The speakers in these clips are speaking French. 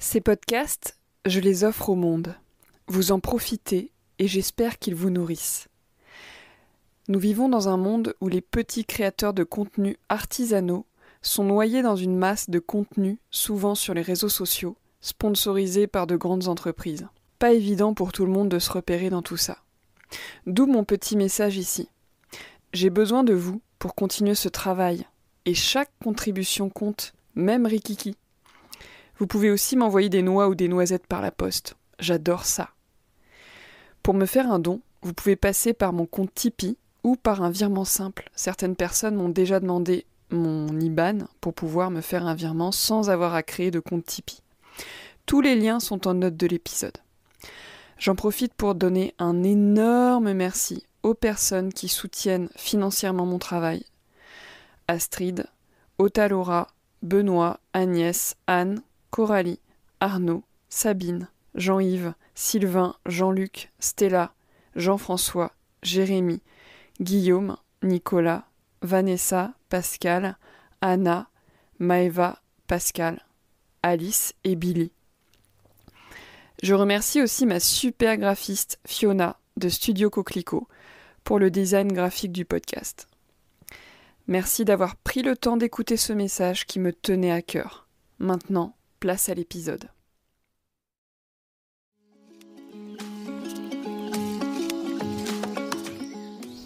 Ces podcasts, je les offre au monde. Vous en profitez et j'espère qu'ils vous nourrissent. Nous vivons dans un monde où les petits créateurs de contenus artisanaux sont noyés dans une masse de contenus, souvent sur les réseaux sociaux, sponsorisés par de grandes entreprises. Pas évident pour tout le monde de se repérer dans tout ça. D'où mon petit message ici. J'ai besoin de vous pour continuer ce travail, et chaque contribution compte, même Rikiki. Vous pouvez aussi m'envoyer des noix ou des noisettes par la poste. J'adore ça. Pour me faire un don, vous pouvez passer par mon compte Tipeee ou par un virement simple. Certaines personnes m'ont déjà demandé mon IBAN pour pouvoir me faire un virement sans avoir à créer de compte Tipeee. Tous les liens sont en note de l'épisode. J'en profite pour donner un énorme merci aux personnes qui soutiennent financièrement mon travail. Astrid, Otalora, Benoît, Agnès, Anne, Coralie, Arnaud, Sabine, Jean-Yves, Sylvain, Jean-Luc, Stella, Jean-François, Jérémy, Guillaume, Nicolas, Vanessa, Pascal, Anna, Maëva, Pascal, Alice et Billy. Je remercie aussi ma super graphiste Fiona de Studio Coquelicot pour le design graphique du podcast. Merci d'avoir pris le temps d'écouter ce message qui me tenait à cœur. Maintenant, place à l'épisode.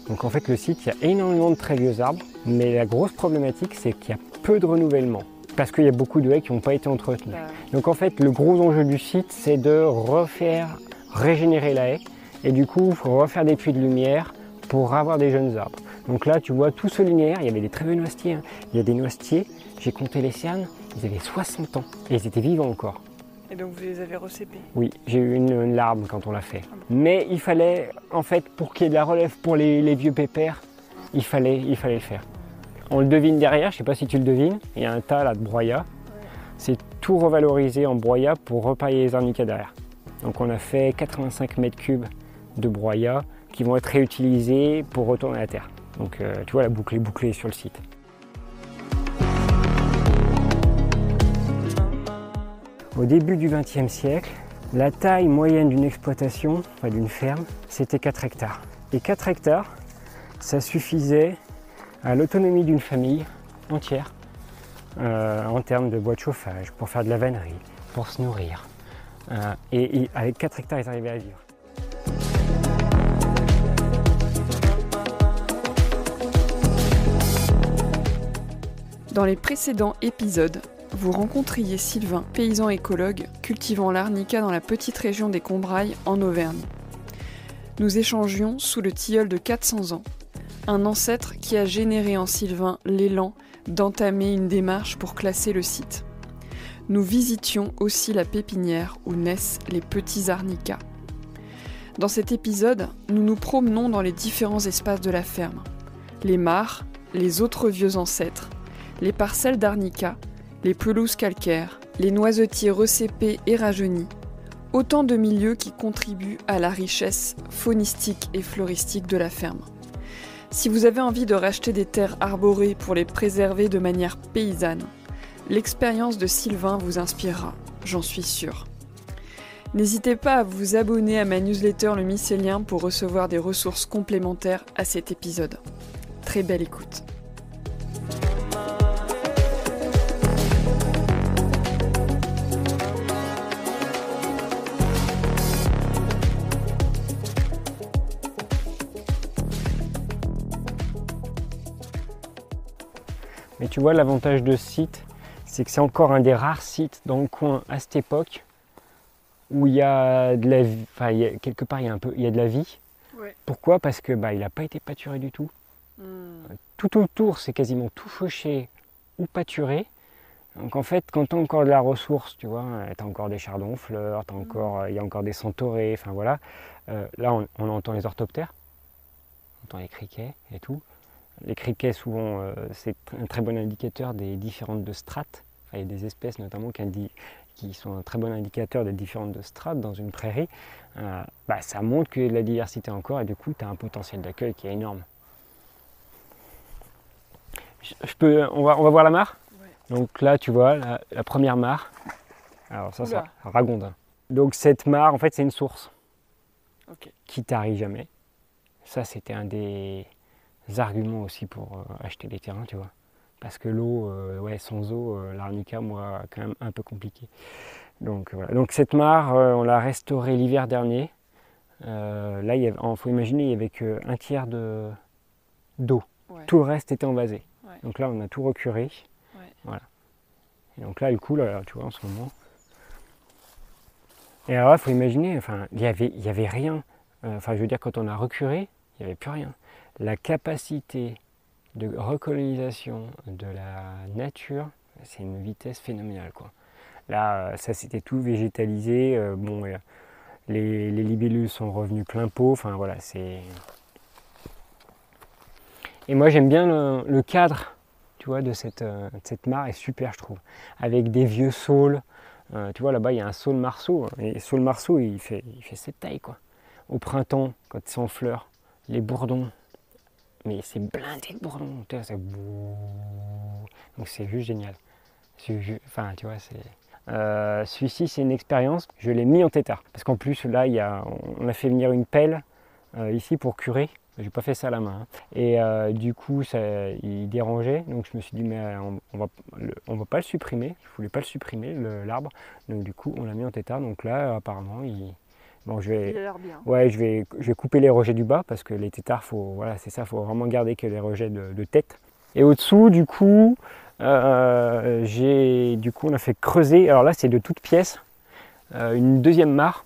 Donc en fait le site, il y a énormément de très vieux arbres, mais la grosse problématique c'est qu'il y a peu de renouvellement, parce qu'il y a beaucoup de haies qui n'ont pas été entretenues. Donc en fait le gros enjeu du site c'est de régénérer la haie, et du coup refaire des puits de lumière pour avoir des jeunes arbres. Donc là tu vois tout ce linéaire, il y avait des très vieux noisetiers, hein. Il y a des noisetiers, j'ai compté les cernes, ils avaient 60 ans, et ils étaient vivants encore. Et donc vous les avez recépés? Oui, j'ai eu une larme quand on l'a fait. Mais il fallait, en fait, pour qu'il y ait de la relève pour les vieux pépères, il fallait le faire. On le devine derrière, je ne sais pas si tu le devines, il y a un tas là de broyat. C'est tout revalorisé en broyat pour repailler les arnicas derrière. Donc on a fait 85 mètres cubes de broyat qui vont être réutilisés pour retourner à la terre. Donc tu vois, la boucle est bouclée sur le site. Au début du XXe siècle, la taille moyenne d'une exploitation, enfin d'une ferme, c'était 4 hectares. Et 4 hectares, ça suffisait à l'autonomie d'une famille entière en termes de bois de chauffage, pour faire de la vannerie, pour se nourrir. Et avec 4 hectares, ils arrivaient à vivre. Dans les précédents épisodes, vous rencontriez Sylvain, paysan écologue, cultivant l'arnica dans la petite région des Combrailles en Auvergne. Nous échangions sous le tilleul de 400 ans, un ancêtre qui a généré en Sylvain l'élan d'entamer une démarche pour classer le site. Nous visitions aussi la pépinière où naissent les petits arnicas. Dans cet épisode, nous nous promenons dans les différents espaces de la ferme. Les mares, les autres vieux ancêtres, les parcelles d'arnica, les pelouses calcaires, les noisetiers recépés et rajeunis, autant de milieux qui contribuent à la richesse faunistique et floristique de la ferme. Si vous avez envie de racheter des terres arborées pour les préserver de manière paysanne, l'expérience de Sylvain vous inspirera, j'en suis sûre. N'hésitez pas à vous abonner à ma newsletter Le Mycélien pour recevoir des ressources complémentaires à cet épisode. Très belle écoute. Mais tu vois, l'avantage de ce site, c'est que c'est encore un des rares sites dans le coin à cette époque où il y a de la vie, enfin quelque part il y a de la vie. Ouais. Pourquoi? Parce que il n'a pas été pâturé du tout. Tout autour, c'est quasiment tout fauché ou pâturé. Donc en fait, quand tu as encore de la ressource, tu vois, tu as encore des chardons-fleurs, il y a encore des centaurées, enfin voilà. Là, on entend les orthoptères, on entend les criquets et tout. Les criquets, souvent, c'est un très bon indicateur des différentes de strates. Enfin, il y a des espèces notamment qui sont un très bon indicateur des différentes de strates dans une prairie. Ça montre que la diversité encore, et du coup, tu as un potentiel d'accueil qui est énorme. On va voir la mare. Ouais. Donc là, tu vois, la première mare. Alors ça, Oula. c'est ragondin. Donc cette mare, en fait, c'est une source Ok. qui tarit jamais. Ça, c'était un des arguments aussi pour acheter des terrains, tu vois. Parce que l'eau, ouais, sans eau, l'Arnica, moi, quand même un peu compliqué. Donc voilà. Donc cette mare, on l'a restaurée l'hiver dernier. Là, il faut imaginer, il n'y avait qu'un tiers d'eau. Ouais. Tout le reste était envasé. Ouais. Donc là, on a tout recuré. Ouais. Voilà. Et donc là, elle coule, alors, tu vois, en ce moment. Et alors là, il faut imaginer, enfin, il y avait rien. Enfin, je veux dire, quand on a recuré, il n'y avait plus rien. La capacité de recolonisation de la nature, c'est une vitesse phénoménale, quoi. Là, ça c'était tout végétalisé. Bon, les libellules sont revenues plein pot. Enfin voilà, c'est. Et moi j'aime bien le cadre, tu vois, de cette mare est super, je trouve, avec des vieux saules. Tu vois, là-bas il y a un saule marceau, et saule marceau il fait cette taille, quoi. Au printemps, quand c'est en fleurs, les bourdons, mais c'est blindé de bourdons, tu vois, donc c'est juste génial. Enfin, tu vois, c'est. Celui-ci, c'est une expérience. Je l'ai mis en tétard. Parce qu'en plus, là, on a fait venir une pelle ici pour curer. Je n'ai pas fait ça à la main. Hein. Et du coup, il dérangeait. Donc je me suis dit, mais on va pas le supprimer. Je voulais pas le supprimer, l'arbre. Donc du coup, on l'a mis en tétard. Donc là, apparemment, bon, Il a l'air bien. ouais, je vais couper les rejets du bas parce que les tétards, voilà, c'est ça, faut vraiment garder que les rejets de tête. Et au-dessous, du coup, on a fait creuser. Alors là, c'est de toutes pièces, une deuxième mare.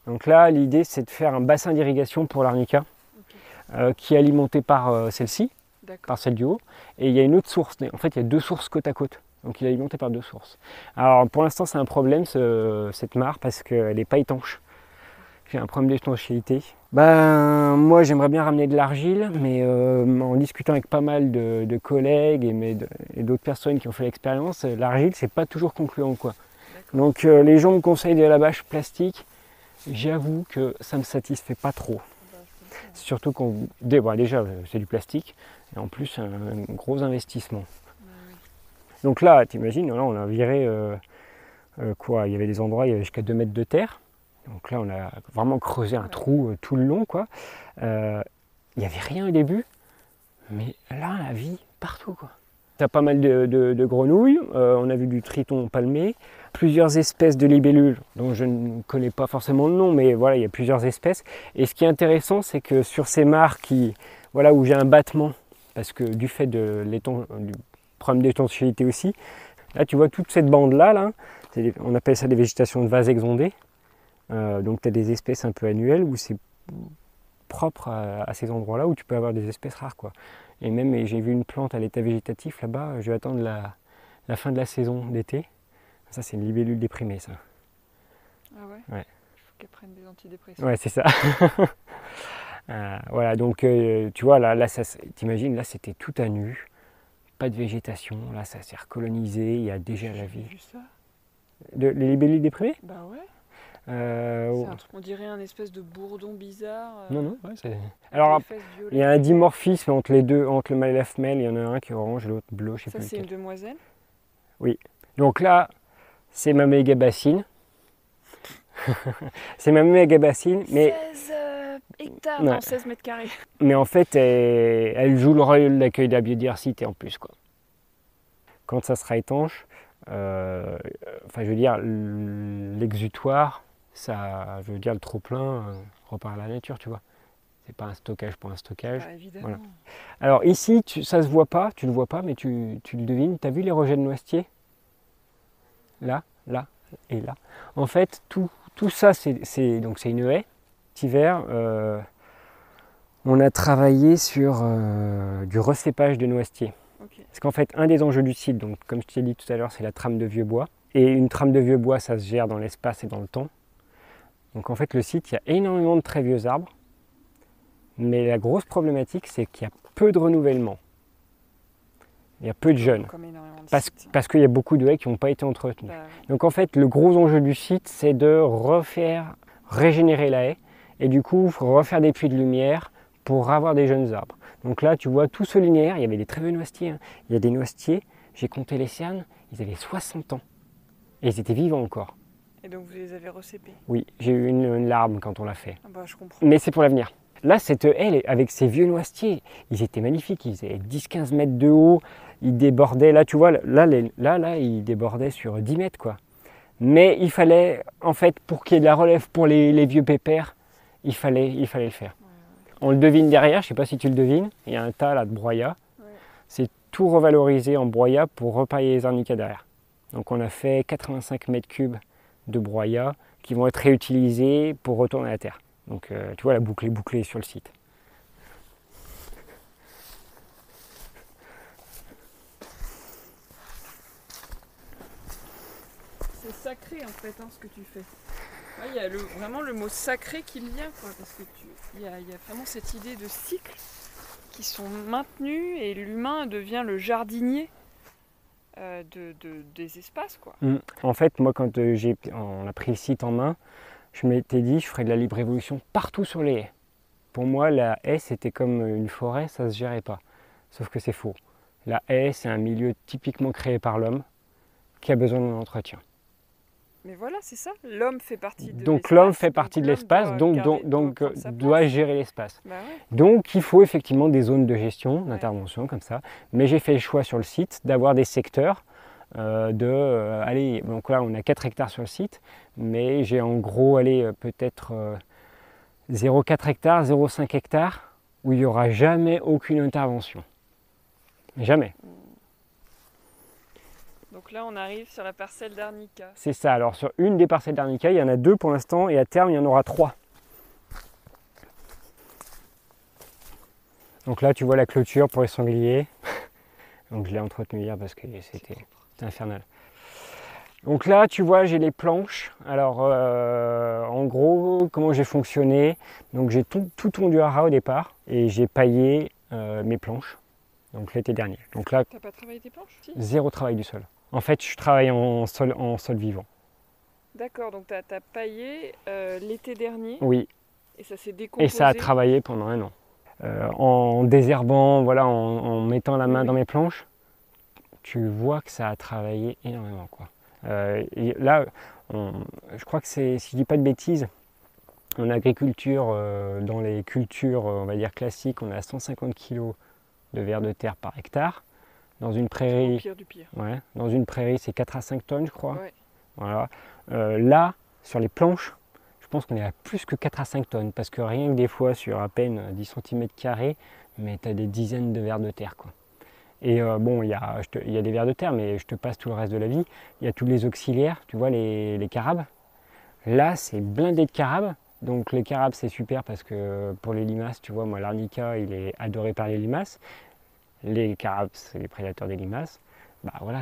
Donc là, l'idée, c'est de faire un bassin d'irrigation pour l'Arnica, qui est alimenté par celle-ci, par celle du haut. Et il y a une autre source. En fait, il y a deux sources côte à côte. Donc il est alimenté par deux sources. Alors pour l'instant, c'est un problème, cette mare, parce qu'elle n'est pas étanche. J'ai un problème d'étanchéité. Ben, moi, j'aimerais bien ramener de l'argile, mais en discutant avec pas mal de collègues et d'autres personnes qui ont fait l'expérience, l'argile, c'est pas toujours concluant, quoi. Donc les gens me conseillent de la bâche plastique. J'avoue que ça me satisfait pas trop. Surtout déjà, c'est du plastique, et en plus, un gros investissement. Donc là, t'imagines, là, on a viré quoi, il y avait des endroits, il y avait jusqu'à 2 mètres de terre. Donc là, on a vraiment creusé un trou tout le long, quoi. Il n'y avait rien au début, mais là, la vie partout, quoi. Tu as pas mal de grenouilles, on a vu du triton palmé, plusieurs espèces de libellules, dont je ne connais pas forcément le nom, mais voilà, il y a plusieurs espèces. Et ce qui est intéressant, c'est que sur ces mares où j'ai un battement, parce que du fait du problème d'étanchéité aussi, là, tu vois toute cette bande-là, on appelle ça des végétations de vase exondé. Donc tu as des espèces un peu annuelles où c'est propre à ces endroits-là où tu peux avoir des espèces rares, quoi. Et même j'ai vu une plante à l'état végétatif là-bas, je vais attendre la fin de la saison d'été. Ça, c'est une libellule déprimée, ça. Ah ouais? Ouais. Il faut qu'elle prenne des antidépresseurs. Ouais, c'est ça. Voilà, donc tu vois, là t'imagines, là c'était tout à nu, pas de végétation, là ça s'est recolonisé, il y a déjà la vie. J'ai vu ça? Les libellules déprimées? Bah ouais. C'est un truc, on dirait un espèce de bourdon bizarre. Non, ouais, c'est. Alors, il y a un dimorphisme entre les deux, entre le mâle et la femelle, il y en a un qui est orange et l'autre bleu, je sais plus. Ça, c'est une demoiselle? Oui. Donc là, c'est ma mégabassine. C'est ma mégabassine, mais. 16 hectares, non, 16 mètres carrés. Mais en fait, elle joue le rôle d'accueil de la biodiversité en plus, quoi. Quand ça sera étanche, je veux dire, l'exutoire, ça, je veux dire, le trop-plein repart à la nature, tu vois. C'est pas un stockage pour un stockage. Bah, évidemment. Voilà. Alors ici, ça se voit pas, tu le vois pas, mais tu le devines. Tu as vu les rejets de noisetier? Là et là. En fait, tout ça, c'est une haie. Cet hiver, on a travaillé sur du recépage de noisetier. Okay. Parce qu'en fait, un des enjeux du site, donc, comme je t'ai dit tout à l'heure, c'est la trame de vieux bois. Et une trame de vieux bois, ça se gère dans l'espace et dans le temps. Donc en fait, le site, il y a énormément de très vieux arbres. Mais la grosse problématique, c'est qu'il y a peu de renouvellement. Il y a peu de jeunes. Parce qu'il y a beaucoup de haies qui n'ont pas été entretenues. Donc en fait, le gros enjeu du site, c'est de régénérer la haie. Et du coup, refaire des puits de lumière pour avoir des jeunes arbres. Donc là, tu vois, tout ce linéaire, il y avait des très vieux noisetiers. Hein. Il y a des noisetiers, j'ai compté les cernes, ils avaient 60 ans. Et ils étaient vivants encore. Et donc vous les avez recépés? Oui, j'ai eu une larme quand on l'a fait. Ah bah je comprends. Mais c'est pour l'avenir. Là, cette haie, avec ces vieux noisetiers, ils étaient magnifiques. Ils faisaient 10-15 mètres de haut. Ils débordaient, là, tu vois, là, ils débordaient sur 10 mètres, quoi. Mais il fallait, en fait, pour qu'il y ait de la relève pour les vieux pépères, il fallait le faire. On le devine derrière, je ne sais pas si tu le devines, il y a un tas là de broyat. Ouais. C'est tout revalorisé en broyat pour repailler les arnicas derrière. Donc on a fait 85 mètres cubes de broyat qui vont être réutilisés pour retourner à la terre. Donc tu vois, la boucle est bouclée sur le site. C'est sacré en fait ce que tu fais. Il y a vraiment le mot sacré qui me vient, quoi, parce que il y a vraiment cette idée de cycle qui sont maintenus et l'humain devient le jardinier des espaces, quoi. En fait, moi, quand on a pris le site en main, je m'étais dit je ferais de la libre évolution partout sur les haies. Pour moi, la haie, c'était comme une forêt, ça ne se gérait pas. Sauf que c'est faux. La haie, c'est un milieu typiquement créé par l'homme qui a besoin d'un entretien. Mais voilà, c'est ça. L'homme fait partie de l'espace. Donc l'homme fait partie de l'espace, donc doit gérer l'espace. Bah ouais. Donc il faut effectivement des zones de gestion, d'intervention comme ça. Mais j'ai fait le choix sur le site d'avoir des secteurs allez, donc là on a 4 hectares sur le site, mais j'ai en gros peut-être 0,4 hectares, 0,5 hectares où il n'y aura jamais aucune intervention. Jamais. Donc là, on arrive sur la parcelle d'arnica. C'est ça. Alors sur une des parcelles d'arnica, il y en a 2 pour l'instant et à terme, il y en aura 3. Donc là, tu vois la clôture pour les sangliers. Donc je l'ai entretenu hier parce que c'était infernal. Donc là, tu vois, j'ai les planches. Alors en gros, comment j'ai fonctionné? Donc j'ai tout tondu à ras au départ et j'ai paillé mes planches. Donc l'été dernier. Donc là, t'as pas travaillé tes planches? Si. Zéro travail du sol. En fait, je travaille en sol vivant. D'accord, donc tu as paillé l'été dernier. Oui. Et ça s'est décomposé. Et ça a travaillé pendant 1 an. En désherbant, voilà, en mettant la main dans mes planches, tu vois que ça a travaillé énormément, quoi. Et là, je crois que c'est, si je dis pas de bêtises, en agriculture, dans les cultures, on va dire classiques, on a 150 kg de vers de terre par hectare. Dans une prairie, du pire. Ouais, dans une prairie, c'est 4 à 5 tonnes, je crois. Ouais. Voilà. Là, sur les planches, je pense qu'on est à plus que 4 à 5 tonnes, parce que rien que des fois, sur à peine 10 cm², mais tu as des dizaines de vers de terre, quoi. Et bon, il y a des vers de terre, mais je te passe tout le reste de la vie. Il y a tous les auxiliaires, tu vois, les carabes. Là, c'est blindé de carabes. Donc les carabes, c'est super parce que pour les limaces, tu vois, moi, l'arnica, il est adoré par les limaces. Les carabes, c'est les prédateurs des limaces. Bah voilà,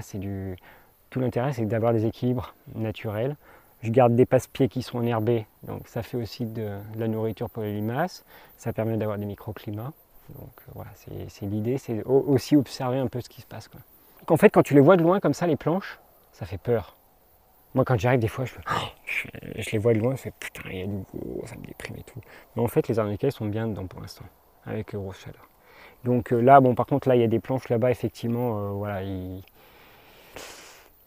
tout l'intérêt, c'est d'avoir des équilibres naturels. Je garde des passe-pieds qui sont enherbés, donc ça fait aussi de la nourriture pour les limaces. Ça permet d'avoir des microclimats. Donc voilà, c'est l'idée, c'est aussi observer un peu ce qui se passe, quoi. Donc, en fait, quand tu les vois de loin comme ça, les planches, ça fait peur. Moi, quand j'arrive, des fois, je les vois de loin, je fais putain, il y a du gros, ça me déprime et tout. Mais en fait, les arnicas sont bien dedans pour l'instant, avec les grosses chaleurs. Donc là, bon, par contre, là, il y a des planches là-bas, effectivement, voilà, il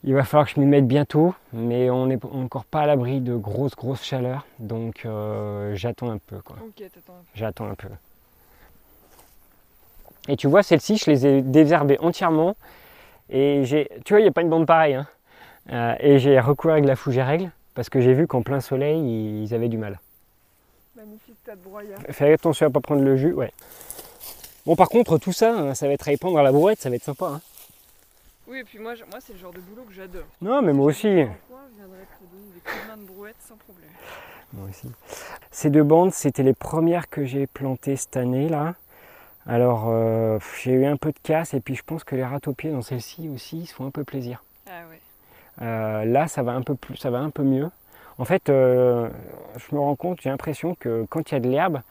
va falloir que je m'y mette bientôt, mais on n'est encore pas à l'abri de grosses chaleurs, donc j'attends un peu, quoi. Ok, t'attends un peu. J'attends un peu. Et tu vois, celles-ci, je les ai désherbées entièrement, et tu vois, il n'y a pas une bande pareille, hein. Et j'ai recouvert avec la fougère règle, parce que j'ai vu qu'en plein soleil, ils avaient du mal. Magnifique tas de broyat. Fais attention à ne pas prendre le jus, ouais. Bon, par contre, tout ça, ça va être à épandre à la brouette, ça va être sympa, hein. Oui, et puis moi c'est le genre de boulot que j'adore. Non, mais moi aussi. Je viendrais te donner des coups de main de brouette sans problème. Moi aussi. Ces 2 bandes, c'était les premières que j'ai plantées cette année, là. Alors, j'ai eu un peu de casse, et puis je pense que les ratopiers dans celle-ci aussi, ils se font un peu plaisir. Ah ouais. Là, ça va un peu mieux. En fait, je me rends compte, j'ai l'impression que quand il y a de l'herbe,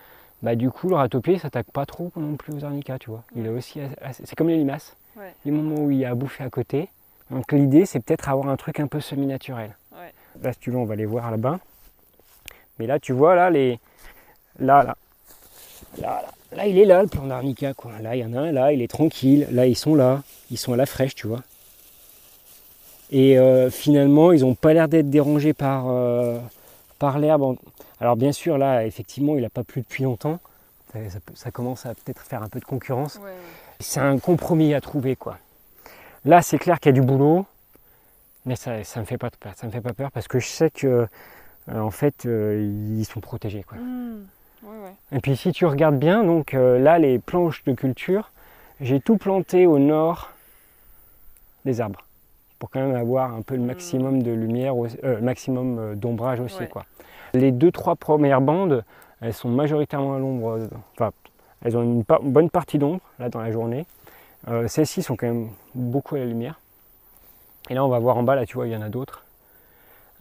bah, du coup, le ratopier ne s'attaque pas trop non plus aux arnicas, tu vois. Il est aussi c'est comme les limaces. Ouais. Les moments où il y a à bouffer à côté. Donc l'idée, c'est peut-être avoir un truc un peu semi-naturel. Ouais. Là, si tu veux, on va les voir là-bas. Mais là, tu vois, là, là, il est là, le plan d'arnica, quoi. Là, il y en a un, là, il est tranquille. Là, ils sont à la fraîche, tu vois. Et finalement, ils n'ont pas l'air d'être dérangés par l'herbe. Alors bien sûr, là, effectivement, il n'a pas plu depuis longtemps. Ça commence à peut-être faire un peu de concurrence. Ouais. C'est un compromis à trouver, quoi. Là, c'est clair qu'il y a du boulot, mais ça me fait pas peur. Ça me fait pas peur parce que je sais que, en fait, ils sont protégés, quoi. Ouais. Et puis si tu regardes bien, donc là, les planches de culture, j'ai tout planté au nord des arbres pour quand même avoir un peu le maximum de lumière, maximum d'ombrage aussi, Ouais. quoi. Les 2-3 premières bandes, elles sont majoritairement à l'ombre. Enfin, elles ont une bonne partie d'ombre là dans la journée. Celles-ci sont quand même beaucoup à la lumière. Et là, on va voir en bas, là, tu vois, il y en a d'autres.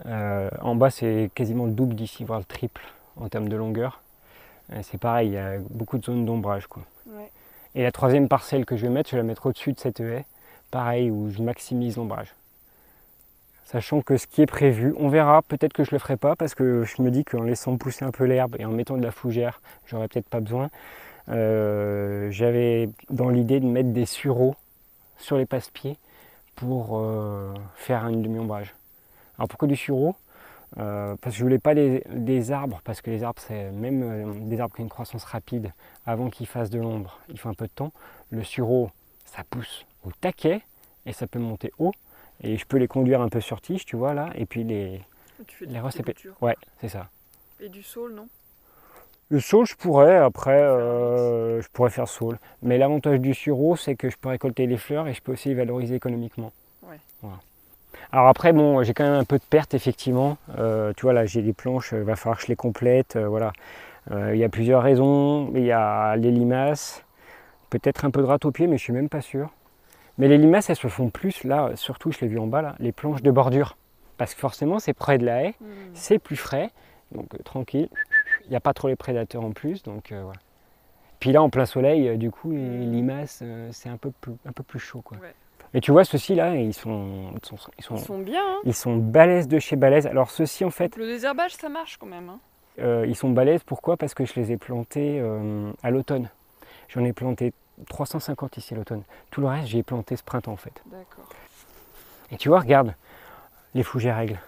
En bas, c'est quasiment le double d'ici, voire le triple en termes de longueur. C'est pareil, il y a beaucoup de zones d'ombrage, quoi. Ouais. Et la troisième parcelle que je vais mettre, je vais la mettre au-dessus de cette haie. Pareil, où je maximise l'ombrage. Sachant que ce qui est prévu, on verra, peut-être que je le ferai pas parce que je me dis qu'en laissant pousser un peu l'herbe et en mettant de la fougère, j'aurais peut-être pas besoin. J'avais dans l'idée de mettre des sureaux sur les passe-pieds pour faire une demi-ombrage. Alors pourquoi du sureau? Parce que je voulais pas des arbres, parce que les arbres, c'est même des arbres qui ont une croissance rapide, avant qu'ils fassent de l'ombre, il faut un peu de temps. Le sureau, ça pousse au taquet et ça peut monter haut. Et je peux les conduire un peu sur tige, tu vois là, et puis les recéper. Ouais, c'est ça. Et du saule, non? Le saule, je pourrais, après, je pourrais faire saule. Mais l'avantage du sureau, c'est que je peux récolter les fleurs et je peux aussi les valoriser économiquement. Ouais. Voilà. Alors après, bon, j'ai quand même un peu de perte, effectivement. Tu vois, là, j'ai les planches, il va falloir que je les complète. Voilà. Il y a plusieurs raisons. Il y a les limaces, peut-être un peu de rate au pied, mais je suis même pas sûr. Mais les limaces, elles se font plus, là, surtout, je l'ai vu en bas, là, les planches de bordure. Parce que forcément, c'est près de la haie, c'est plus frais, donc tranquille. Il n'y a pas trop les prédateurs en plus, donc voilà. Puis là, en plein soleil, du coup, les limaces, c'est un peu plus chaud, quoi. Ouais. Et tu vois, ceux-ci, là, ils sont bien, hein. Ils sont balèzes de chez balèzes. Alors ceux-ci, en fait, Le désherbage, ça marche quand même, hein. ils sont balèzes, pourquoi? Parce que je les ai plantés à l'automne. J'en ai planté 350 ici à l'automne. Tout le reste, j'ai planté ce printemps, en fait. D'accord. Et tu vois, regarde, les fougères aigles.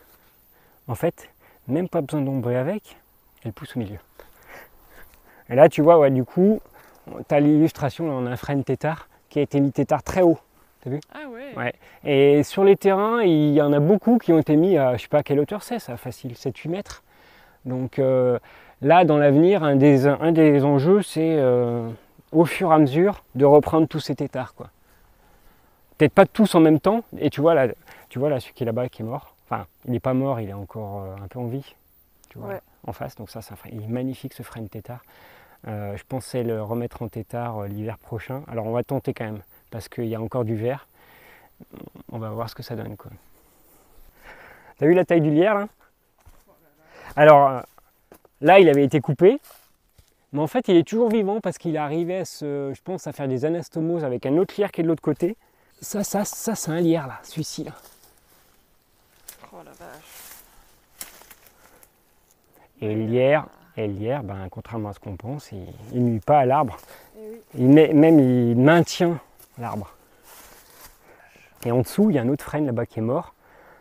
En fait, même pas besoin d'ombrer avec, elles poussent au milieu. Et là, tu vois, ouais, du coup, tu as l'illustration, là, on a un frêne tétard qui a été mis tétard très haut. T'as vu? Ah ouais. Ouais. Et sur les terrains, il y en a beaucoup qui ont été mis à, je sais pas à quelle hauteur c'est, ça, facile, 7-8 mètres. Donc là, dans l'avenir, un des enjeux, c'est au fur et à mesure de reprendre tous ces tétards, quoi. Peut-être pas tous en même temps. Et tu vois là, celui qui est là-bas qui est mort. Enfin, il n'est pas mort, il est encore un peu en vie. Tu vois, Ouais. en face. Donc ça, il est magnifique ce frêne tétard. Je pensais le remettre en tétard l'hiver prochain. Alors on va tenter quand même, parce qu'il y a encore du vert. On va voir ce que ça donne, quoi. T'as vu la taille du lierre là? Alors là, il avait été coupé. Mais en fait, il est toujours vivant parce qu'il arrivait je pense, à faire des anastomoses avec un autre lierre qui est de l'autre côté. Ça, c'est un lierre là, celui-ci là. Oh la vache. Et le lierre, ben, contrairement à ce qu'on pense, il ne nuit pas à l'arbre. Oui. Il maintient l'arbre. Et en dessous, il y a un autre frêne là-bas qui est mort.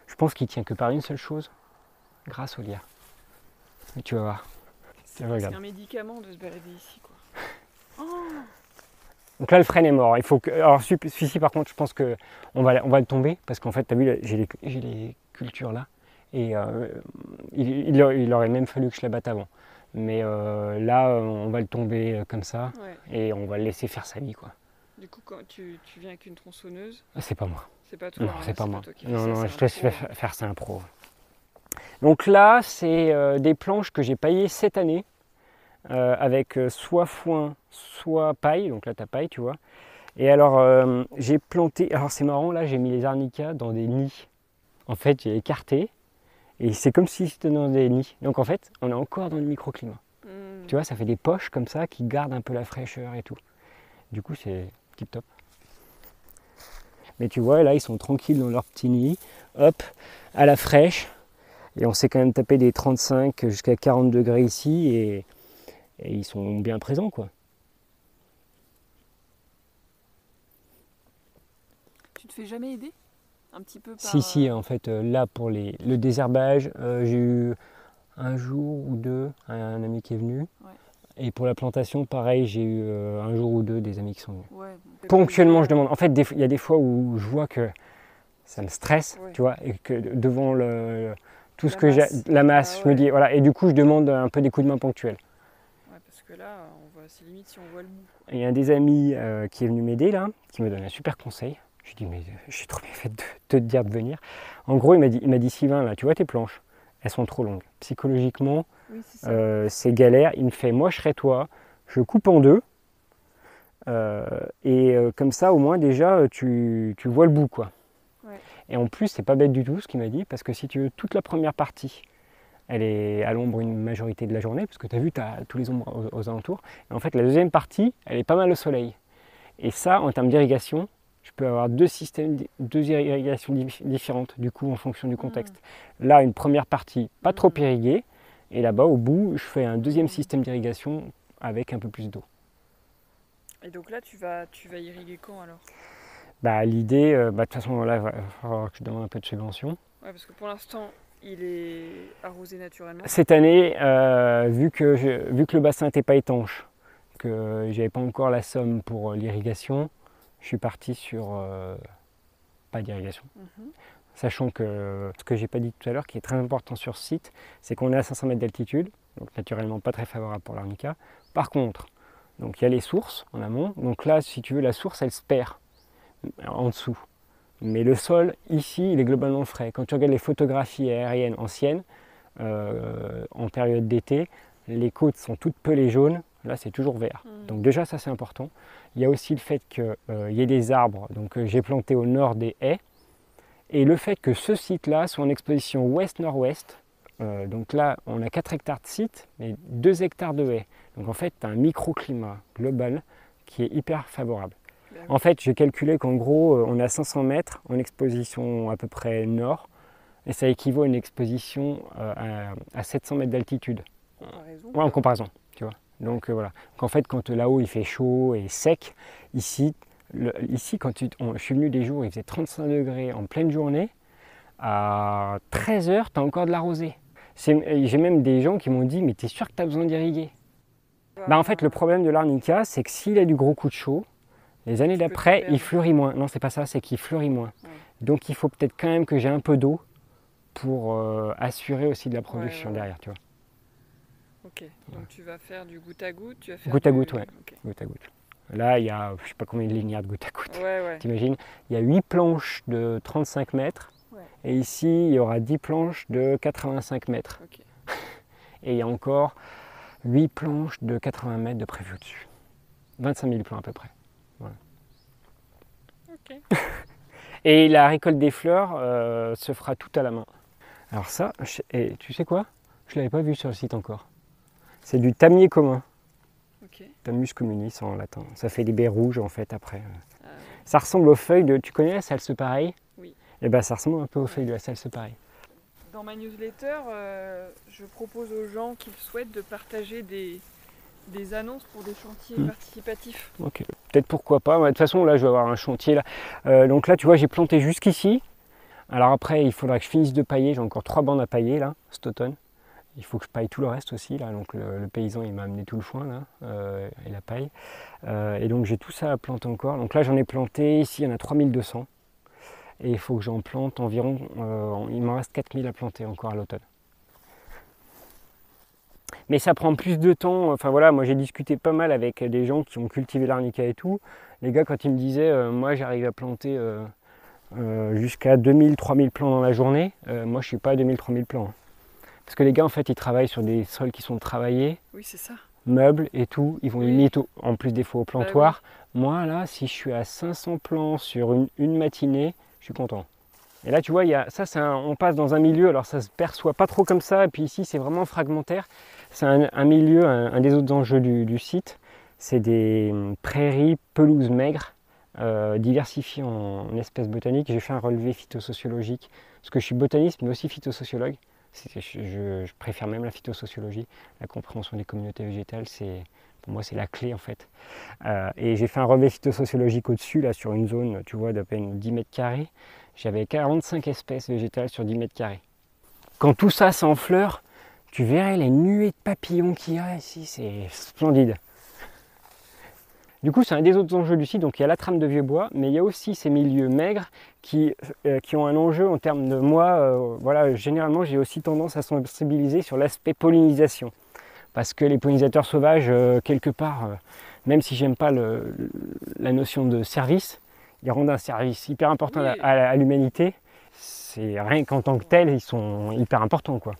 Je pense qu'il tient que par une seule chose, grâce au lierre. Et tu vas voir. C'est un médicament de se balader ici, quoi. Oh. Donc là, le frêne est mort. Alors celui-ci, par contre, je pense qu'on va le tomber parce qu'en fait, tu as vu, j'ai les cultures là. Et il aurait même fallu que je la batte avant. Mais là, on va le tomber comme ça, ouais. Et on va le laisser faire sa vie, quoi. Du coup, quand tu viens avec une tronçonneuse, c'est pas moi. C'est pas toi. Non, c'est pas moi. Non, je te laisse faire ça, un pro. Donc là, c'est des planches que j'ai paillées cette année avec soit foin, soit paille. Donc là, tu as paille, tu vois. Et alors, j'ai planté. Alors, c'est marrant, là, j'ai mis les arnicas dans des nids. En fait, j'ai écarté. Et c'est comme si c'était dans des nids. Donc en fait, on est encore dans le microclimat. Tu vois, ça fait des poches comme ça qui gardent un peu la fraîcheur et tout. Du coup, c'est tip top. Mais tu vois, là, ils sont tranquilles dans leur petit nid. Hop, à la fraîche. Et on s'est quand même tapé des 35 jusqu'à 40 degrés ici. Et ils sont bien présents, quoi. Tu te fais jamais aider un petit peu par... Si, en fait, là, pour le désherbage, j'ai eu un jour ou deux un ami qui est venu. Ouais. Et pour la plantation, pareil, j'ai eu un jour ou deux des amis qui sont venus. Ouais, Ponctuellement, je demande. En fait, il y a des fois où je vois que ça me stresse, ouais. tu vois, et que devant tout ce que masse. j'ai, la masse, je me dis, voilà, et du coup, je demande un peu des coups de main ponctuels. Ouais, parce que là, c'est limite si on voit le bout. Il y a un des amis qui est venu m'aider là, qui me donne un super conseil. Je lui dis, mais j'ai trop bien fait de te dire de venir. En gros, il m'a dit, Sylvain, là, tu vois tes planches, elles sont trop longues. Psychologiquement, oui, c'est galère. Il me fait, moi, je serais toi, je coupe en deux. Comme ça, au moins, déjà, tu vois le bout, quoi. Ouais. Et en plus, c'est pas bête du tout ce qu'il m'a dit, parce que si tu veux, toute la première partie, elle est à l'ombre une majorité de la journée, parce que tu as vu, tu as tous les ombres aux alentours. Et en fait, la deuxième partie, elle est pas mal au soleil. Et ça, en termes d'irrigation, je peux avoir deux irrigations différentes, du coup, en fonction du contexte. Là, une première partie pas trop irriguée, et là-bas, au bout, je fais un deuxième système d'irrigation avec un peu plus d'eau. Et donc là, tu vas irriguer quand alors? L'idée, de toute façon, là, il va falloir que je demande un peu de subvention. Ouais, parce que pour l'instant, il est arrosé naturellement. Cette année, vu que le bassin n'était pas étanche, que j'avais pas encore la somme pour l'irrigation, je suis parti sur pas d'irrigation. Sachant que ce que j'ai pas dit tout à l'heure, qui est très important sur ce site, c'est qu'on est à 500 mètres d'altitude, donc naturellement pas très favorable pour l'arnica. Par contre, donc il y a les sources en amont, donc là, si tu veux, la source, elle se perd en dessous. Mais le sol, ici, il est globalement frais. Quand tu regardes les photographies aériennes anciennes, en période d'été, les côtes sont toutes pelées jaunes, là c'est toujours vert. Donc déjà ça c'est important. Il y a aussi le fait qu'il y ait des arbres, donc j'ai planté au nord des haies, et le fait que ce site-là soit en exposition ouest-nord-ouest, donc là on a 4 hectares de site, mais 2 hectares de haies. Donc en fait tu as un microclimat global qui est hyper favorable. En fait, j'ai calculé qu'en gros, on est à 500 mètres en exposition à peu près nord, et ça équivaut à une exposition à 700 mètres d'altitude. En comparaison, tu vois. Donc voilà. Donc, en fait, quand là-haut il fait chaud et sec, ici quand je suis venu des jours, il faisait 35 degrés en pleine journée, à 13 h, tu as encore de la rosée. J'ai même des gens qui m'ont dit, mais tu es sûr que tu as besoin d'irriguer? En fait, le problème de l'arnica, c'est que s'il a du gros coup de chaud, les années d'après, il fleurit moins. Non, c'est pas ça, c'est qu'il fleurit moins. Ouais. Donc il faut peut-être quand même que j'ai un peu d'eau pour assurer aussi de la production derrière, tu vois. Ok, donc tu vas faire du goutte à goutte, tu vas faire goutte à goutte, ouais. Okay. Goutte à goutte. Là, il y a, je sais pas combien de linéaires de goutte à goutte. T'imagines, il y a 8 planches de 35 mètres, et ici, il y aura 10 planches de 85 mètres. Okay. Et il y a encore 8 planches de 80 mètres de prévu au-dessus. 25 000 plants à peu près. Voilà. Okay. Et la récolte des fleurs se fera tout à la main. Alors ça, et tu sais quoi? Je ne l'avais pas vu sur le site encore. C'est du tamier commun. Okay. Tamius communis en latin. Ça fait des baies rouges en fait après. Ça ressemble aux feuilles de... Tu connais la salse-pareille? Oui. Et ben ça ressemble un peu aux feuilles de la salse-pareille. Dans ma newsletter, je propose aux gens qui le souhaitent de partager des annonces pour des chantiers participatifs. Ok, peut-être pourquoi pas. De toute façon, là, je vais avoir un chantier. Là. Donc là, tu vois, j'ai planté jusqu'ici. Alors après, il faudra que je finisse de pailler. J'ai encore 3 bandes à pailler, là, cet automne. Il faut que je paille tout le reste aussi. Là. Donc le paysan, il m'a amené tout le foin, là, et la paille. Et donc, j'ai tout ça à planter encore. Donc là, j'en ai planté. Ici, il y en a 3200. Et il faut que j'en plante environ... il m'en reste 4000 à planter encore à l'automne. Mais ça prend plus de temps. Enfin voilà, moi j'ai discuté pas mal avec des gens qui ont cultivé l'arnica et tout. Les gars, quand ils me disaient, moi j'arrive à planter jusqu'à 2000-3000 plants dans la journée, moi je suis pas à 2000-3000 plants. Parce que les gars, en fait, ils travaillent sur des sols qui sont travaillés. Oui, c'est ça. Meubles et tout. Ils vont limite, en plus des fois au plantoir. Oui. Moi là, si je suis à 500 plants sur une matinée, je suis content. Et là, tu vois, on passe dans un milieu, alors ça se perçoit pas trop comme ça, et puis ici, c'est vraiment fragmentaire. C'est un milieu, un des autres enjeux du site, c'est des prairies pelouses maigres, diversifiées en espèces botaniques. J'ai fait un relevé phytosociologique, parce que je suis botaniste, mais aussi phytosociologue. Je préfère même la phytosociologie. La compréhension des communautés végétales, pour moi, c'est la clé, en fait. Et j'ai fait un relevé phytosociologique au-dessus, là, sur une zone, tu vois, d'à peine 10 mètres carrés. j'avais 45 espèces végétales sur 10 mètres carrés. Quand tout ça c'est en fleurs, tu verrais les nuées de papillons qu'il y a ici, c'est splendide. Du coup, c'est un des autres enjeux du site, donc il y a la trame de vieux bois, mais il y a aussi ces milieux maigres qui ont un enjeu en termes de moi. Voilà, généralement, j'ai aussi tendance à sensibiliser sur l'aspect pollinisation. Parce que les pollinisateurs sauvages, quelque part, même si j'aime pas la notion de service, ils rendent un service hyper important à l'humanité. C'est rien qu'en tant que tel, ils sont hyper importants, quoi.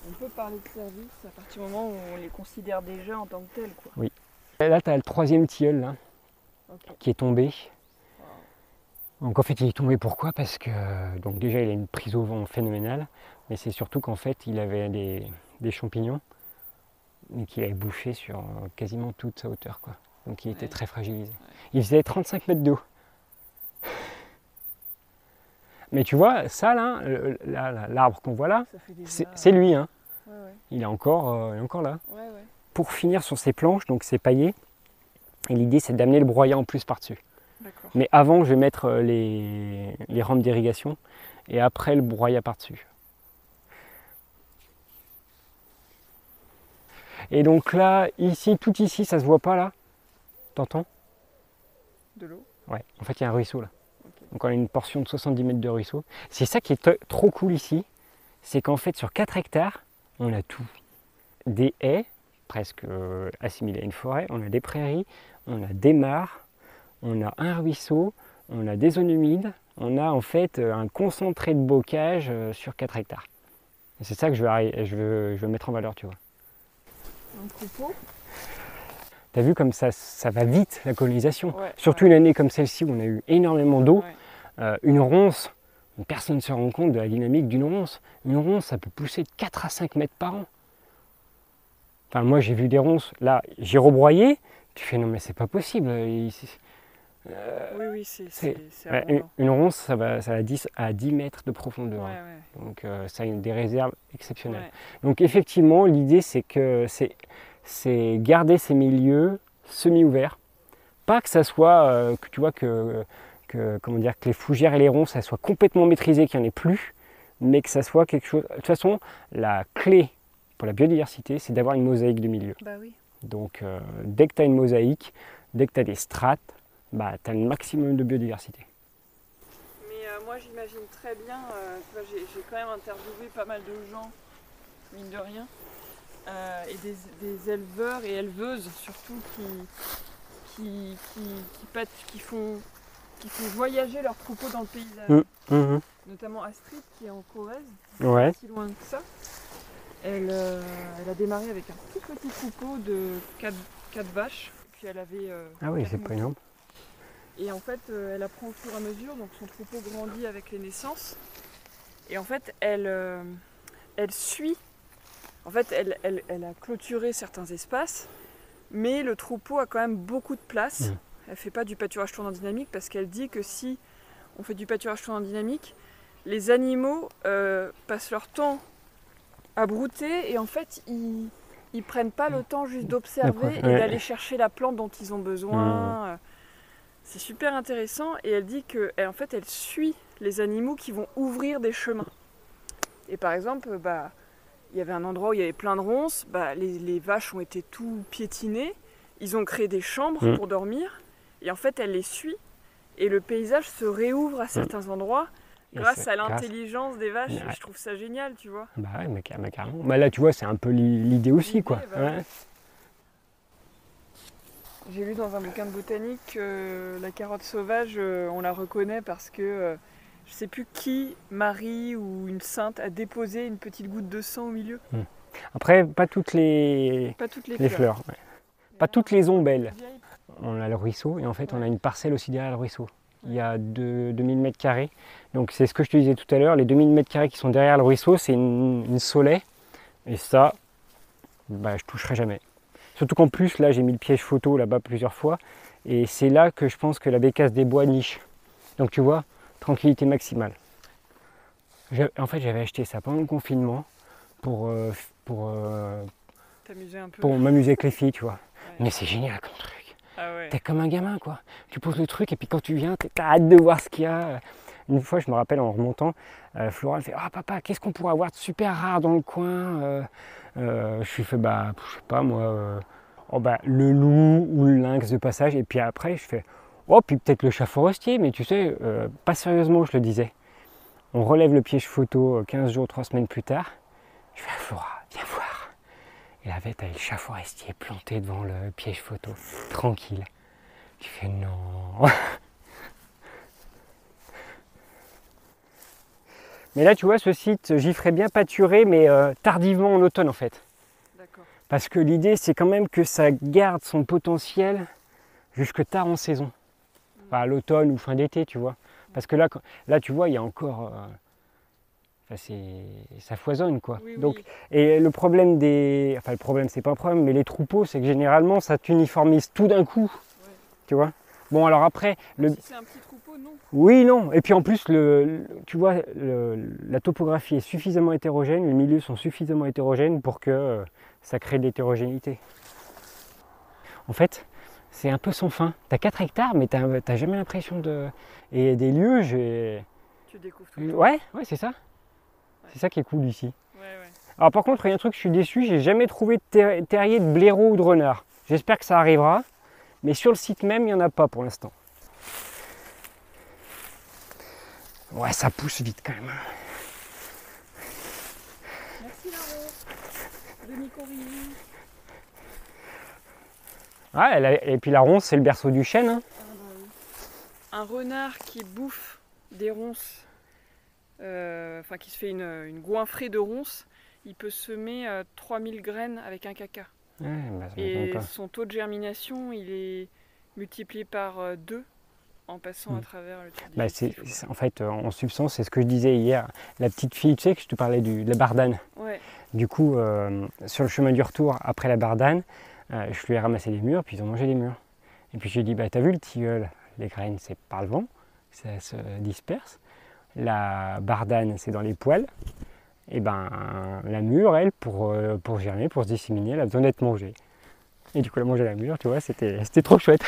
On peut parler de service à partir du moment où on les considère déjà en tant que tels, quoi. Oui. Là, tu as le 3e tilleul là, qui est tombé. Wow. Donc en fait, il est tombé pourquoi? Parce que donc déjà, il a une prise au vent phénoménale, mais c'est surtout qu'en fait, il avait des champignons, mais qu'il avait bouffé sur quasiment toute sa hauteur, quoi. Donc il était très fragilisé. Ouais. Il faisait 35 mètres d'eau. Mais tu vois, ça là, l'arbre qu'on voit là, c'est lui, hein. Ouais. Il est encore là. Ouais. Pour finir sur ces planches, donc c'est paillé, et l'idée c'est d'amener le broyat en plus par-dessus. Mais avant, je vais mettre les rampes d'irrigation, et après le broyat par-dessus. Et donc là, ici, tout ici, ça se voit pas là. T'entends? De l'eau? Ouais, en fait il y a un ruisseau là. Okay. Donc on a une portion de 70 mètres de ruisseau. C'est ça qui est trop cool ici, c'est qu'en fait sur 4 hectares, on a tout. Des haies, presque assimilées à une forêt, on a des prairies, on a des mares, on a un ruisseau, on a des zones humides, on a en fait un concentré de bocage sur 4 hectares. Et c'est ça que je veux mettre en valeur, tu vois. Un troupeau? T'as vu comme ça va vite la colonisation. Ouais, surtout une année comme celle-ci où on a eu énormément d'eau. Ouais. Une ronce, personne ne se rend compte de la dynamique d'une ronce. Une ronce, ça peut pousser de 4 à 5 mètres par an. Enfin, moi j'ai vu des ronces, là j'ai rebroyé, tu fais non mais c'est pas possible. Oui, c'est une ronce, ça va à 10 mètres de profondeur. Ouais, ouais. Donc ça a des réserves exceptionnelles. Ouais. Donc effectivement, l'idée c'est que c'est garder ces milieux semi-ouverts. Pas que ça soit, que tu vois, que les fougères et les ronces, ça soit complètement maîtrisé, qu'il n'y en ait plus, mais que ça soit quelque chose... De toute façon, la clé pour la biodiversité, c'est d'avoir une mosaïque de milieu. Bah oui. Donc, dès que tu as une mosaïque, dès que tu as des strates, bah, tu as le maximum de biodiversité. Mais moi, j'imagine très bien, j'ai quand même interviewé pas mal de gens, mine de rien, et des éleveurs et éleveuses surtout qui font voyager leurs troupeaux dans le paysage. Notamment Astrid qui est en Corrèze, pas si loin que ça. Elle a démarré avec un tout petit troupeau de 4 vaches. Puis elle avait. Ah oui, c'est pas énorme. Et en fait, elle apprend au fur et à mesure, donc son troupeau grandit avec les naissances. Et en fait, elle suit. En fait, elle a clôturé certains espaces, mais le troupeau a quand même beaucoup de place. Elle ne fait pas du pâturage tournant dynamique parce qu'elle dit que si on fait du pâturage tournant dynamique, les animaux passent leur temps à brouter et en fait, ils prennent pas le temps juste d'observer et d'aller chercher la plante dont ils ont besoin. C'est super intéressant et elle dit qu'en fait, elle suit les animaux qui vont ouvrir des chemins. Et par exemple, il y avait un endroit où il y avait plein de ronces, les vaches ont été tout piétinées, ils ont créé des chambres pour dormir, et en fait elle les suit, et le paysage se réouvre à certains endroits grâce à l'intelligence des vaches. Je trouve ça génial, tu vois. Bah ouais, mais carrément. Bah là, tu vois, c'est un peu l'idée aussi, quoi. Ouais. J'ai lu dans un bouquin de botanique que la carotte sauvage, on la reconnaît parce que je sais plus qui, Marie ou une sainte, a déposé une petite goutte de sang au milieu. Après, pas toutes les fleurs. Ouais. Pas toutes les ombelles. On a le ruisseau et en fait on a une parcelle aussi derrière le ruisseau. Il y a 2000 m². Donc c'est ce que je te disais tout à l'heure, les 2000 m² qui sont derrière le ruisseau, c'est une saulaie. Et ça, je toucherai jamais. Surtout qu'en plus, là j'ai mis le piège photo là-bas plusieurs fois. Et c'est là que je pense que la bécasse des bois niche. Donc tu vois, tranquillité maximale. En fait, j'avais acheté ça pendant le confinement pour m'amuser avec les filles, tu vois. Ouais. Mais c'est génial comme truc. Ah ouais. T'es comme un gamin, quoi. Tu poses le truc et puis quand tu viens, t'as hâte de voir ce qu'il y a. Une fois, je me rappelle en remontant, Flora elle fait « Ah papa, qu'est-ce qu'on pourrait avoir de super rare dans le coin ?» Je lui fais « Bah, je sais pas moi, le loup ou le lynx de passage. » Et puis après, je fais « Oh, puis peut-être le chat forestier. » Mais tu sais, pas sérieusement, je le disais. On relève le piège photo 15 jours, 3 semaines plus tard. Je fais « Flora, viens voir. » Et la bête avait le chat forestier planté devant le piège photo, tranquille. Tu fais « Non. » Mais là, tu vois, ce site, j'y ferais bien pâturer, mais tardivement en automne en fait. Parce que l'idée, c'est quand même que ça garde son potentiel jusque tard en saison. Enfin, à l'automne ou fin d'été, tu vois. Parce que là, tu vois, il y a encore... ça foisonne, quoi. Oui, Donc, oui. et le problème des... Enfin, le problème, c'est pas un problème, mais les troupeaux, c'est que généralement, ça t'uniformise tout d'un coup. Ouais. Tu vois. Bon, alors après... Si c'est un petit troupeau, non. Oui, non. Et puis en plus, tu vois, la topographie est suffisamment hétérogène, les milieux sont suffisamment hétérogènes pour que ça crée de l'hétérogénéité. En fait, c'est un peu sans fin. T'as 4 hectares, mais t'as jamais l'impression de... Et des lieux, Tu découvres tout. Ouais, c'est ça. Ouais. C'est ça qui est cool ici. Ouais. Alors par contre, il y a un truc, je suis déçu, j'ai jamais trouvé de terrier de blaireau ou de renard. J'espère que ça arrivera, mais sur le site même, il n'y en a pas pour l'instant. Ouais, ça pousse vite quand même. Merci Laro, de Mycorrhizae. Ouais, et puis la ronce, c'est le berceau du chêne. Hein. Un renard qui bouffe des ronces, qui se fait une goinfrée de ronces, il peut semer 3000 graines avec un caca. Ouais, et son taux de germination, il est multiplié par 2 en passant à travers le tube digestif. En fait, en substance, c'est ce que je disais hier. La petite fille, tu sais que je te parlais de la bardane. Ouais. Du coup, sur le chemin du retour, après la bardane, je lui ai ramassé des mûres, puis ils ont mangé des mûres. Et puis je lui ai dit, t'as vu le tilleul, les graines, c'est par le vent, ça se disperse. La bardane, c'est dans les poils. Et la mûre, elle, pour germer, pour se disséminer, elle a besoin d'être mangée. Et du coup, elle a mangé la mûre, tu vois, c'était trop chouette.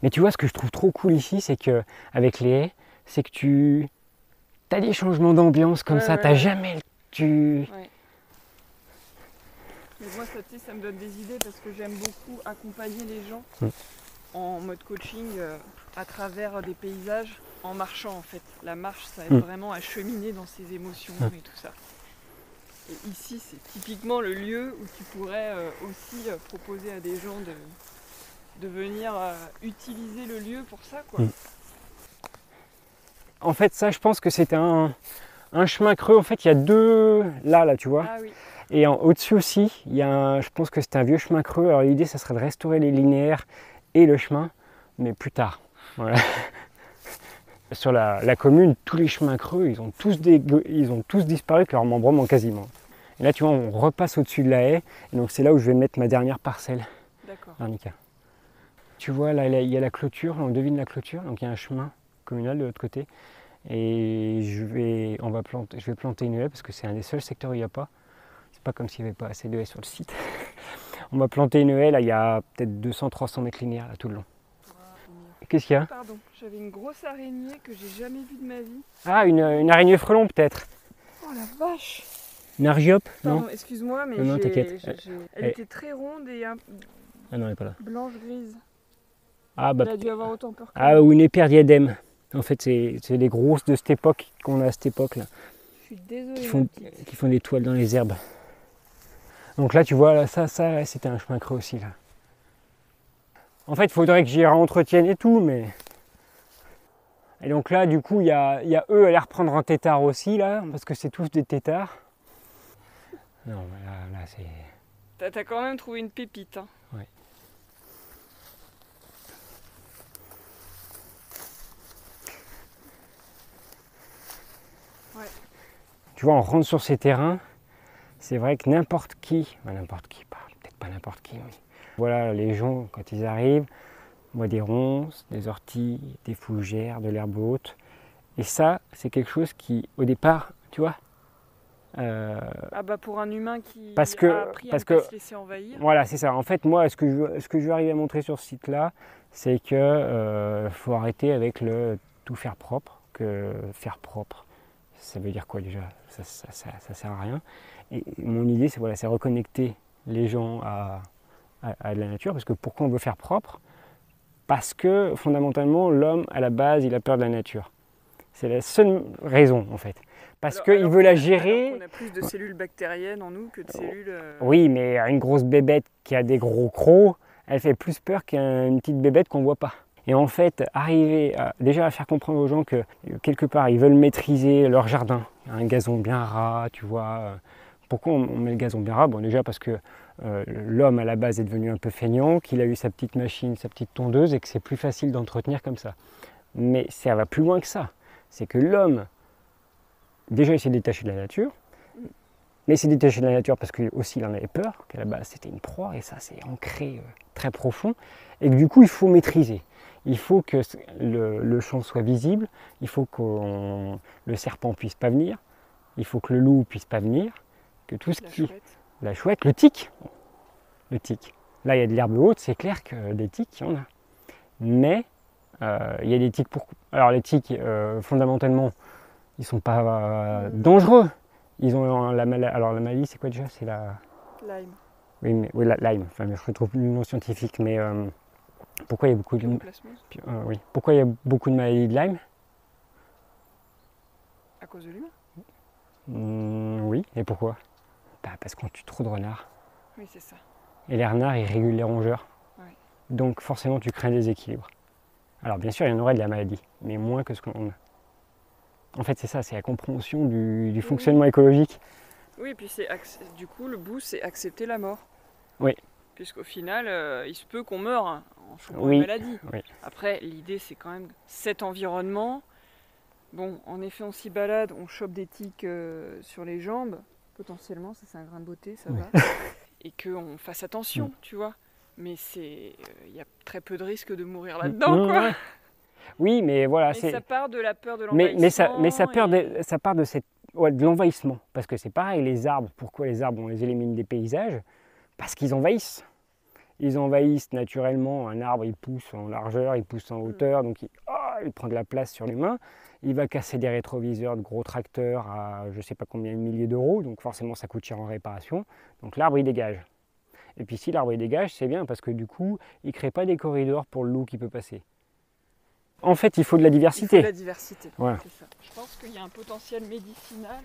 Mais tu vois, ce que je trouve trop cool ici, c'est qu'avec les haies, c'est que tu as des changements d'ambiance comme ça, t'as jamais... Ouais. Mais moi, ça me donne des idées parce que j'aime beaucoup accompagner les gens en mode coaching à travers des paysages en marchant en fait. La marche, ça aide vraiment à cheminer dans ses émotions et tout ça. Et ici, c'est typiquement le lieu où tu pourrais aussi proposer à des gens de venir utiliser le lieu pour ça, quoi. En fait, ça, je pense que c'était un chemin creux. En fait, il y a 2 là, tu vois. Ah oui. Et au-dessus aussi, je pense que c'était un vieux chemin creux. Alors l'idée, ça serait de restaurer les linéaires et le chemin, mais plus tard. Voilà. Sur la commune, tous les chemins creux, ils ont tous disparu avec leur membrement quasiment. Et là, tu vois, on repasse au-dessus de la haie. Et donc, c'est là où je vais mettre ma dernière parcelle. D'accord. Arnica. Tu vois, là, il y a la clôture, on devine la clôture, donc il y a un chemin communal de l'autre côté. Et je vais planter une haie parce que c'est un des seuls secteurs où il n'y a pas. C'est pas comme s'il n'y avait pas assez de haies sur le site. On va planter une haie, là, il y a peut-être 200-300 mètres linéaires là, tout le long. Qu'est-ce qu'il y a? Pardon, j'avais une grosse araignée que j'ai jamais vue de ma vie. Ah, une araignée frelon peut-être. Oh la vache! Une argiope? Pardon, non, excuse-moi, mais non, t'inquiète. Elle était très ronde et Ah non, elle n'est pas là. blanche-grise. Ah, Elle a dû avoir autant peur que ou une éperdiadème. En fait, c'est les grosses de cette époque qu'on a à cette époque-là. Je suis désolée. Qui font des toiles dans les herbes. Donc là, tu vois, là, ça c'était un chemin creux aussi. Là. En fait, il faudrait que j'y entretienne et tout, mais... Et donc là, du coup, il y a eux à les reprendre en tétard aussi, là, parce que c'est tous des tétards. Non, là c'est... T'as quand même trouvé une pépite, hein. Ouais. Tu vois, on rentre sur ces terrains, c'est vrai que n'importe qui, peut-être pas n'importe qui, mais voilà, les gens, quand ils arrivent, voient des ronces, des orties, des fougères, de l'herbe haute. Et ça, c'est quelque chose qui, au départ, tu vois... pour un humain qui a appris à ne pas se laisser envahir. Voilà, c'est ça. En fait, moi, ce que je veux arriver à montrer sur ce site-là, c'est que faut arrêter avec le tout faire propre. que faire propre, ça veut dire quoi déjà? Ça sert à rien. Et mon idée, c'est reconnecter les gens à la nature, parce que pourquoi on veut faire propre? Parce que fondamentalement, l'homme, à la base, il a peur de la nature. C'est la seule raison, en fait. Parce qu'il veut la gérer. Alors qu'on a plus de cellules bactériennes en nous que de cellules... Oui, mais une grosse bébête qui a des gros crocs, elle fait plus peur qu'une petite bébête qu'on ne voit pas. Et en fait, arriver déjà à faire comprendre aux gens que quelque part, ils veulent maîtriser leur jardin. Un gazon bien ras, tu vois. Pourquoi on met le gazon bien ras? Bon, déjà parce que l'homme à la base est devenu un peu feignant, qu'il a eu sa petite machine, sa petite tondeuse et que c'est plus facile d'entretenir comme ça. Mais ça va plus loin que ça. C'est que l'homme, déjà, il s'est détaché de la nature. Mais il s'est détaché de la nature parce qu'il aussi il en avait peur, qu'à la base c'était une proie, et ça c'est ancré très profond. Et que du coup, il faut maîtriser. Il faut que le champ soit visible, il faut que le serpent puisse pas venir, il faut que le loup puisse pas venir, que tout ce qui... La chouette, le tic. Le tic. Là, il y a de l'herbe haute, c'est clair que des tiques, il y en a. Mais il y a des tiques pour... Alors les tiques, fondamentalement, ils sont pas dangereux. Ils ont la maladie. Alors la maladie, c'est quoi déjà? C'est la... Lyme. Oui, la Lyme. Enfin, je retrouve le nom scientifique, mais... Pourquoi il y a beaucoup de... oui. Pourquoi il y a beaucoup de maladies de Lyme? À cause de l'humain? Oui, et pourquoi? Parce qu'on tue trop de renards. Oui, c'est ça. Et les renards, ils régulent les rongeurs. Ouais. Donc forcément, tu crées un déséquilibre. Alors bien sûr, il y en aurait de la maladie, mais moins que ce qu'on a. En fait, c'est ça, c'est la compréhension du fonctionnement écologique. Oui, et puis du coup, le bout, c'est accepter la mort. Oui. Puisqu'au final, il se peut qu'on meure en chopant Oui. une maladie. Oui. Après, l'idée, c'est quand même cet environnement. Bon, en effet, on s'y balade, on chope des tiques sur les jambes. Potentiellement, ça c'est un grain de beauté, ça va. Et qu'on fasse attention, tu vois. Mais il y a très peu de risques de mourir là-dedans, quoi. Oui, mais voilà. Mais ça part de la peur de l'envahissement. Mais ça part de de l'envahissement. Parce que c'est pareil, les arbres, pourquoi les arbres, on les élimine des paysages? Parce qu'ils envahissent. Ils envahissent naturellement. Un arbre, il pousse en largeur, il pousse en hauteur, donc il prend de la place sur l'humain. Il va casser des rétroviseurs de gros tracteurs à je ne sais pas combien de milliers d'euros, donc forcément ça coûte cher en réparation. Donc l'arbre il dégage. Et puis si l'arbre il dégage, c'est bien parce que du coup, il ne crée pas des corridors pour le loup qui peut passer. En fait, il faut de la diversité. Il faut de la diversité, voilà. C'est ça. Je pense qu'il y a un potentiel médicinal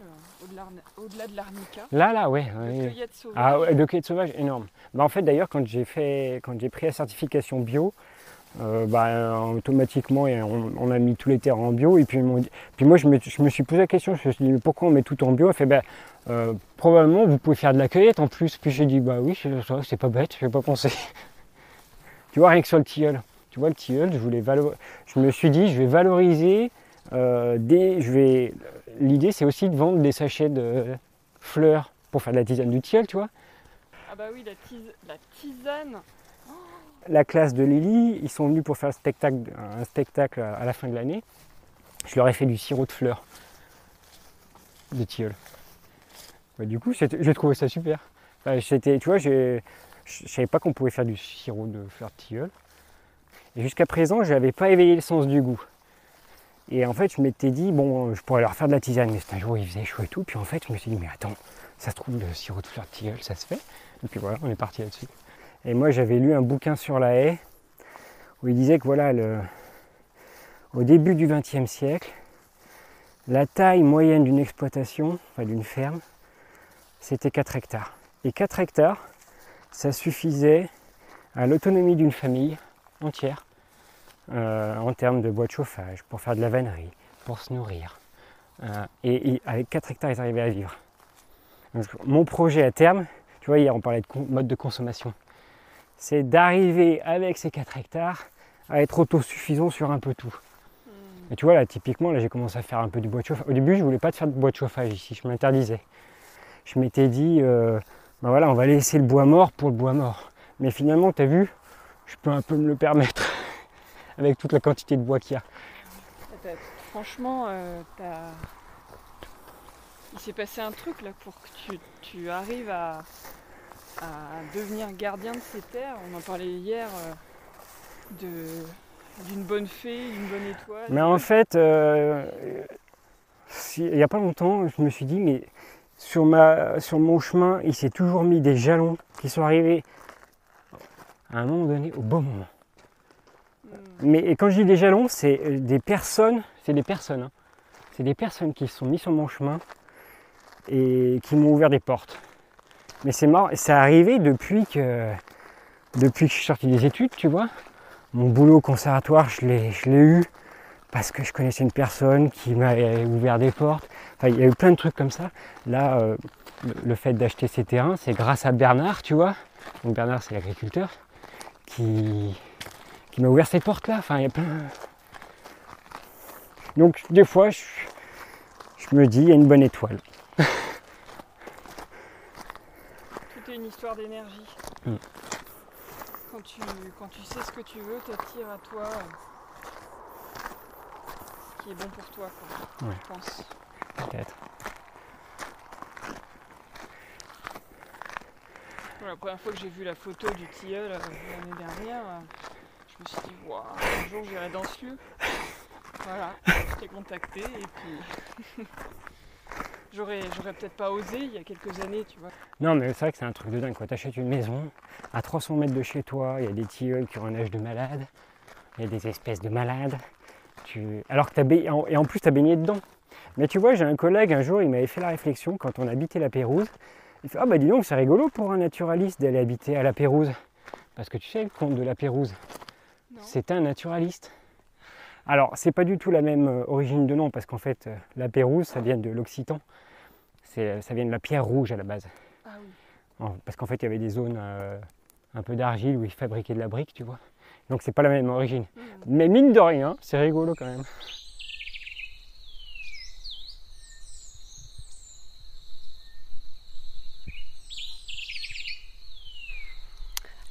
au-delà de l'arnica. Là, ouais. De cueillette sauvage. Ah ouais, de cueillette sauvage, énorme. En fait, d'ailleurs, quand j'ai pris la certification bio, automatiquement on a mis tous les terrains en bio et puis moi je me suis posé la question, je me suis dit mais pourquoi on met tout en bio? Elle fait probablement vous pouvez faire de la cueillette en plus. Puis j'ai dit bah oui c'est pas bête, je n'ai pas pensé. Tu vois, rien que sur le tilleul, tu vois le tilleul, je me suis dit je vais valoriser l'idée c'est aussi de vendre des sachets de fleurs pour faire de la tisane du tilleul, tu vois. Ah bah oui, la tisane. La classe de Lily, ils sont venus pour faire un spectacle à la fin de l'année. Je leur ai fait du sirop de fleurs de tilleul. Du coup, j'ai trouvé ça super. Tu vois, je savais pas qu'on pouvait faire du sirop de fleurs de tilleul. Et jusqu'à présent, je n'avais pas éveillé le sens du goût. Et en fait, je m'étais dit, bon, je pourrais leur faire de la tisane, mais c'était un jour où il faisait chaud et tout. Puis en fait, je me suis dit, mais attends, ça se trouve, le sirop de fleurs de tilleul, ça se fait. Et puis voilà, on est parti là-dessus. Et moi, j'avais lu un bouquin sur la haie où il disait que voilà, au début du XXe siècle, la taille moyenne d'une exploitation, enfin d'une ferme, c'était 4 hectares. Et 4 hectares, ça suffisait à l'autonomie d'une famille entière en termes de bois de chauffage, pour faire de la vannerie, pour se nourrir. Et avec 4 hectares, ils arrivaient à vivre. Donc, mon projet à terme, tu vois, hier on parlait de mode de consommation, c'est d'arriver avec ces 4 hectares à être autosuffisant sur un peu tout. Et tu vois, là, typiquement, là, j'ai commencé à faire un peu du bois de chauffage. Au début, je ne voulais pas faire de bois de chauffage ici, je m'interdisais. Je m'étais dit, voilà, on va laisser le bois mort pour le bois mort. Mais finalement, tu as vu, je peux un peu me le permettre, avec toute la quantité de bois qu'il y a. Franchement, il s'est passé un truc là pour que tu arrives à devenir gardien de ces terres. On en parlait hier de D'une bonne fée, d'une bonne étoile. Mais en fait, il n'y a pas longtemps, je me suis dit, mais sur mon chemin, il s'est toujours mis des jalons qui sont arrivés à un moment donné, au bon moment. Mais quand je dis des jalons, c'est des personnes, hein. C'est des personnes qui se sont mis sur mon chemin et qui m'ont ouvert des portes. Mais c'est marrant, c'est arrivé depuis que je suis sorti des études, tu vois. Mon boulot au conservatoire, je l'ai eu parce que je connaissais une personne qui m'avait ouvert des portes. Enfin, il y a eu plein de trucs comme ça. Là, le fait d'acheter ces terrains, c'est grâce à Bernard, tu vois. Donc Bernard, c'est l'agriculteur qui m'a ouvert ces portes-là. Enfin, il y a plein. Donc, des fois, je me dis, il y a une bonne étoile. Tout est une histoire d'énergie. Quand tu sais ce que tu veux, t'attires à toi ce qui est bon pour toi, quoi, Ouais. je pense. Peut-être. Voilà, la première fois que j'ai vu la photo du tilleul l'année dernière, je me suis dit, waouh, un jour j'irai dans ce lieu. Voilà, je t'ai contacté et puis j'aurais peut-être pas osé il y a quelques années, tu vois. Non, mais c'est vrai que c'est un truc de dingue, quoi. T'achètes une maison, à 300 mètres de chez toi, il y a des tilleuls qui ont un âge de malade, il y a des espèces de malades. Alors que et en plus, t'as baigné dedans. Mais tu vois, j'ai un collègue, un jour, il m'avait fait la réflexion, quand on habitait la Pérouse, il fait « Ah bah dis donc, c'est rigolo pour un naturaliste d'aller habiter à la Pérouse. » Parce que tu sais, le comte de la Pérouse, c'était un naturaliste. Alors, c'est pas du tout la même origine de nom, parce qu'en fait, la Pérouse, ça vient de l'occitan. Ça vient de la pierre rouge à la base. Ah oui. Parce qu'en fait, il y avait des zones un peu d'argile où ils fabriquaient de la brique, tu vois. Donc, c'est pas la même origine. Mais mine de rien, c'est rigolo quand même.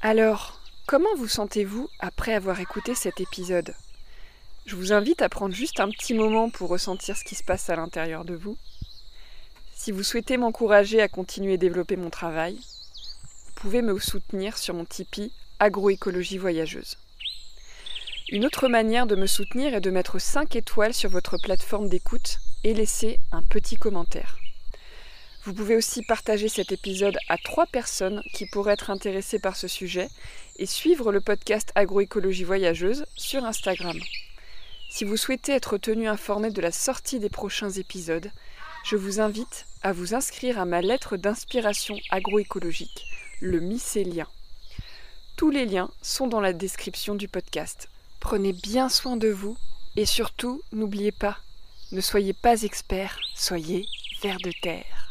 Alors, comment vous sentez-vous après avoir écouté cet épisode ? Je vous invite à prendre juste un petit moment pour ressentir ce qui se passe à l'intérieur de vous. Si vous souhaitez m'encourager à continuer à développer mon travail, vous pouvez me soutenir sur mon Tipeee Agroécologie Voyageuse. Une autre manière de me soutenir est de mettre 5 étoiles sur votre plateforme d'écoute et laisser un petit commentaire. Vous pouvez aussi partager cet épisode à 3 personnes qui pourraient être intéressées par ce sujet et suivre le podcast Agroécologie Voyageuse sur Instagram. Si vous souhaitez être tenu informé de la sortie des prochains épisodes, je vous invite à vous inscrire à ma lettre d'inspiration agroécologique, le mycélien. Tous les liens sont dans la description du podcast. Prenez bien soin de vous et surtout, n'oubliez pas, ne soyez pas expert, soyez vers de terre.